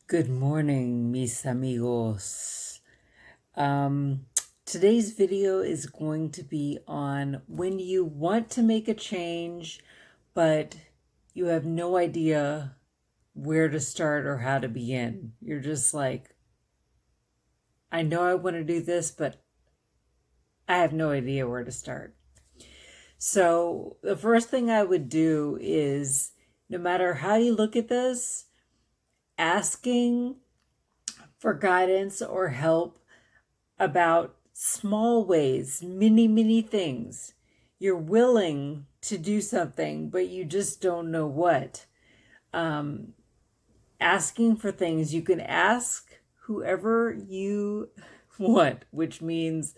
Good morning, mis amigos. Today's video is going to be on when you want to make a change, but you have no idea where to start or how to begin. You're just like, I know I want to do this, but I have no idea where to start. So the first thing I would do is, no matter how you look at this, asking for guidance or help about small ways, many things. You're willing to do something, but you just don't know what. Asking for things, you can ask whoever you want, which means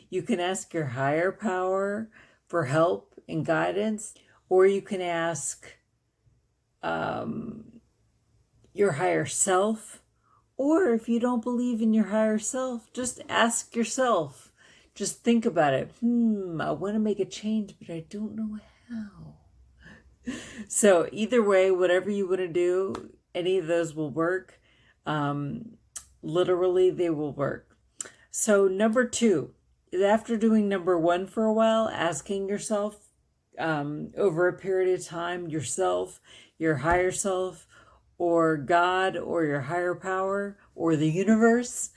you can ask your higher power for help and guidance, or you can ask your higher self. Or if you don't believe in your higher self, just ask yourself. Just think about it. I want to make a change, but I don't know how. So either way, whatever you want to do, any of those will work. Literally, they will work. So number 2 is, after doing number 1 for a while, asking yourself over a period of time, yourself, your higher self, or God, or your higher power, or the universe.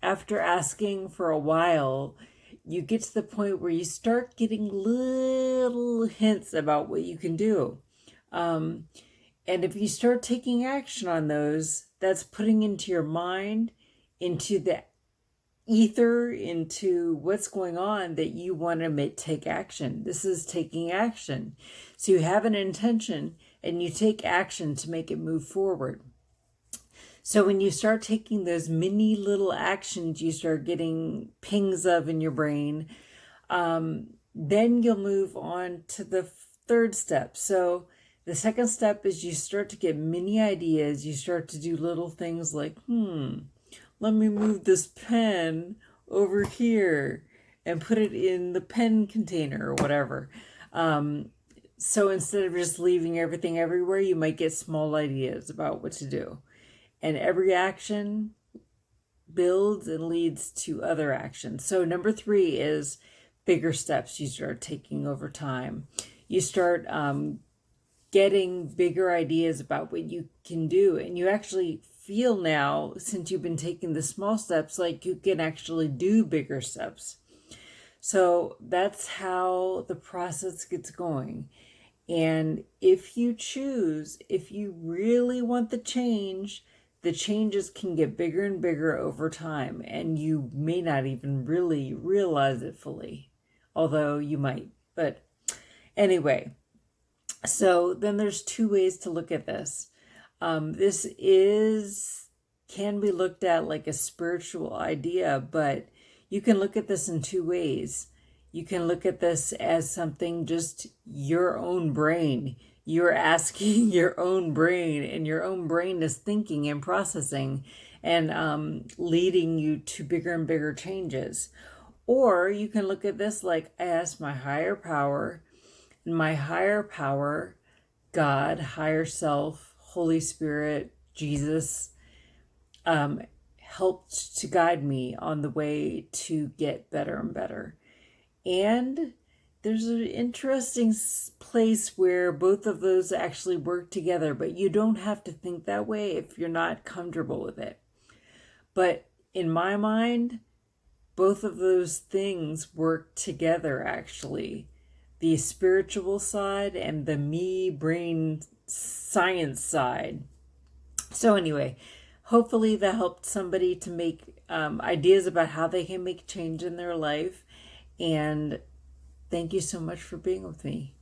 After asking for a while, you get to the point where you start getting little hints about what you can do. And if you start taking action on those, that's putting into your mind, into the ether, into what's going on, that you want to take action. This is taking action. So you have an intention and you take action to make it move forward. So when you start taking those mini little actions you start getting pings of in your brain, then you'll move on to the third step. So the second step is you start to get mini ideas. You start to do little things like, let me move this pen over here and put it in the pen container or whatever. So instead of just leaving everything everywhere, you might get small ideas about what to do. And every action builds and leads to other actions. So number 3 is bigger steps you start taking over time. You start getting bigger ideas about what you can do. And you actually feel now, since you've been taking the small steps, like you can actually do bigger steps. So that's how the process gets going. And if you choose, if you really want the changes can get bigger and bigger over time, and you may not even really realize it fully, although you might. But anyway, so then there's 2 ways to look at this. This can be looked at like a spiritual idea, but you can look at this in 2 ways. You can look at this as something just your own brain. You're asking your own brain, and your own brain is thinking and processing and leading you to bigger and bigger changes. Or you can look at this like, I asked my higher power, and my higher power, God, higher self, Holy Spirit, Jesus, helped to guide me on the way to get better and better. And there's an interesting place where both of those actually work together, but you don't have to think that way if you're not comfortable with it. But in my mind, both of those things work together, actually. The spiritual side and the me brain science side. So anyway, hopefully that helped somebody to make ideas about how they can make change in their life. And thank you so much for being with me.